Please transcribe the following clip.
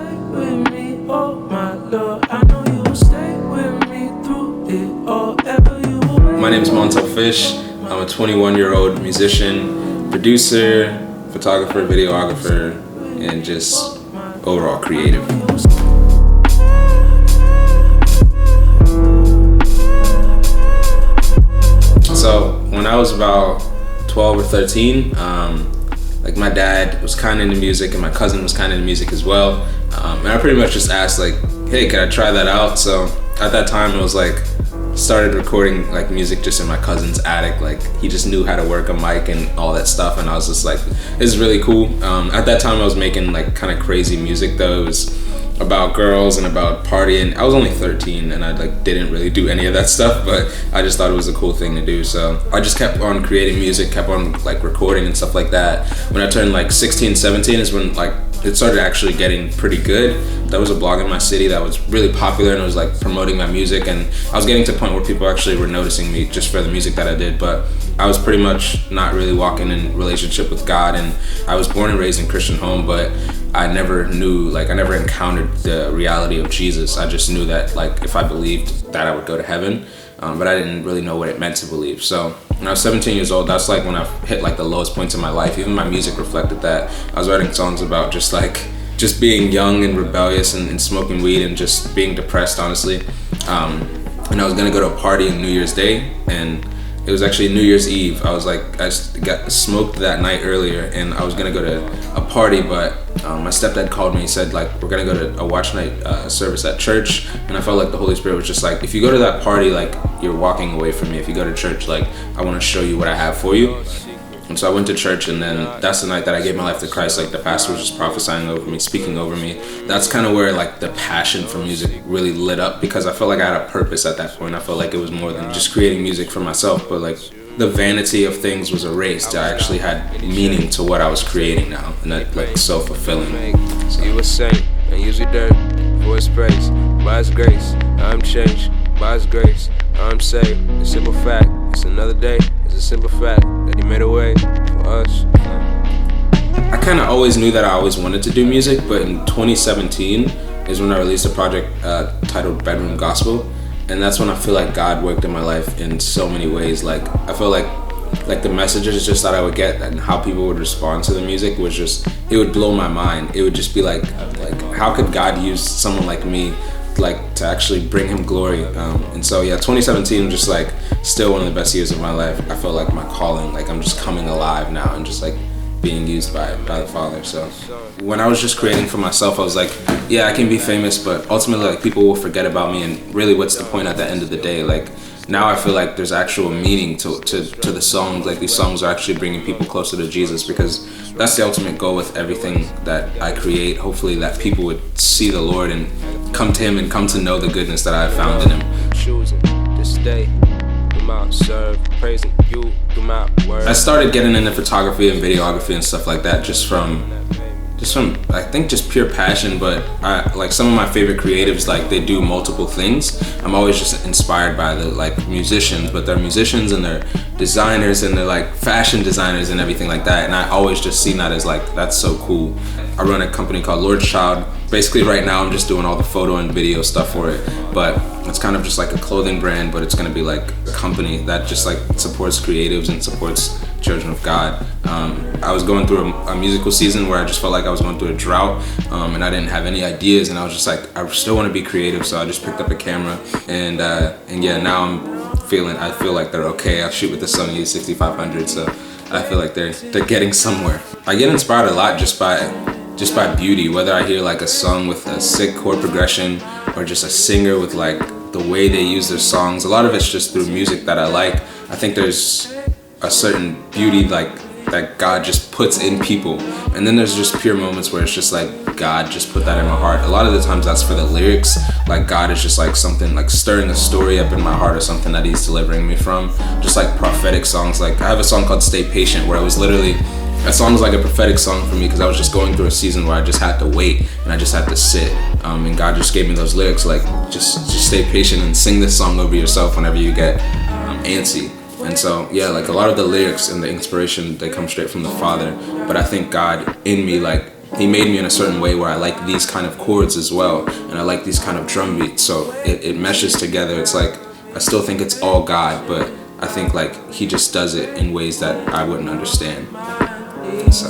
stay with me, oh my Lord. I know you will stay with me through it all. Ever you will. My name is Montel Fish. I'm a 21-year-old musician, producer, photographer, videographer, and just overall creative. So when I was about 12 or 13, like my dad was kind of into music and my cousin was kind of into music as well. And I pretty much just asked like, hey, can I try that out? So at that time it was like, started recording like music just in my cousin's attic. Like he just knew how to work a mic and all that stuff. And I was just like, this is really cool. At that time I was making like kind of crazy music though. It was about girls and about partying. I was only 13 and I like didn't really do any of that stuff, but I just thought it was a cool thing to do. So I just kept on creating music, kept on like recording and stuff like that. When I turned like 16, 17 is when like it started actually getting pretty good. There was a blog in my city that was really popular and it was like promoting my music, and I was getting to a point where people actually were noticing me just for the music that I did. But I was pretty much not really walking in relationship with God, and I was born and raised in a Christian home, but I never knew, like I never encountered the reality of Jesus. I just knew that like if I believed that I would go to heaven, but I didn't really know what it meant to believe. So when I was 17 years old, that's like when I hit like the lowest points in my life. Even my music reflected that. I was writing songs about just being young and rebellious and smoking weed and just being depressed, honestly. And I was gonna go to a party on New Year's Day, and it was actually New Year's Eve. I was like, I got smoked that night earlier, and I was gonna go to a party, but my stepdad called me and said like, we're gonna go to a watch night service at church. And I felt like the Holy Spirit was just like, if you go to that party, like you're walking away from me. If you go to church, like I wanna show you what I have for you. And so I went to church, and then that's the night that I gave my life to Christ. Like the pastor was just prophesying over me, speaking over me. That's kind of where like the passion for music really lit up, because I felt like I had a purpose at that point. I felt like it was more than just creating music for myself, but like the vanity of things was erased. I actually had meaning to what I was creating now, and that like so fulfilling. So you were saint and use your dirt for his praise. By his grace, I'm changed. By his grace, I'm saved. The simple fact, it's another day. It's a simple fact that he made a way for us. I kind of always knew that I always wanted to do music, but in 2017 is when I released a project titled Bedroom Gospel, and that's when I feel like God worked in my life in so many ways. Like I feel like the messages just that I would get and how people would respond to the music was just, it would blow my mind. It would just be like how could God use someone like me like to actually bring him glory? And so yeah, 2017 was just like still one of the best years of my life. I felt like my calling, like I'm just coming alive now and just like being used by the Father. So when I was just creating for myself, I was like, yeah, I can be famous, but ultimately like people will forget about me, and really what's the point at the end of the day? Like now I feel like there's actual meaning to the songs. Like these songs are actually bringing people closer to Jesus, because that's the ultimate goal with everything that I create. Hopefully that people would see the Lord and come to him and come to know the goodness that I have found in him. Choosing to stay through my serve, praising you through my word. I started getting into photography and videography and stuff like that just from I think just pure passion. But like some of my favorite creatives, like they do multiple things. I'm always just inspired by the like musicians, but they're musicians and they're designers and they're like fashion designers and everything like that, and I always just see that as like, that's so cool. I run a company called Lord's Child. Basically right now I'm just doing all the photo and video stuff for it, but it's kind of just like a clothing brand, but it's gonna be like a company that just like supports creatives and supports children of God. I was going through a musical season where I just felt like I was going through a drought, and I didn't have any ideas, and I was just like, I still want to be creative, so I just picked up a camera, and yeah, now I feel like they're okay. I shoot with the Sony A6500, so I feel like they're getting somewhere. I get inspired a lot just by beauty, whether I hear like a song with a sick chord progression or just a singer with like the way they use their songs. A lot of it's just through music that I like. I think there's a certain beauty like that God just puts in people, and then there's just pure moments where it's just like God just put that in my heart. A lot of the times that's for the lyrics, like God is just like something like stirring a story up in my heart or something that he's delivering me from. Just like prophetic songs. Like I have a song called Stay Patient where I was literally, that song was like a prophetic song for me because I was just going through a season where I just had to wait and I just had to sit, and God just gave me those lyrics like just stay patient and sing this song over yourself whenever you get antsy. And so yeah, like a lot of the lyrics and the inspiration, they come straight from the Father, but I think God in me like he made me in a certain way where I like these kind of chords as well, and I like these kind of drum beats. So it meshes together. It's like I still think it's all God, but I think like he just does it in ways that I wouldn't understand. So.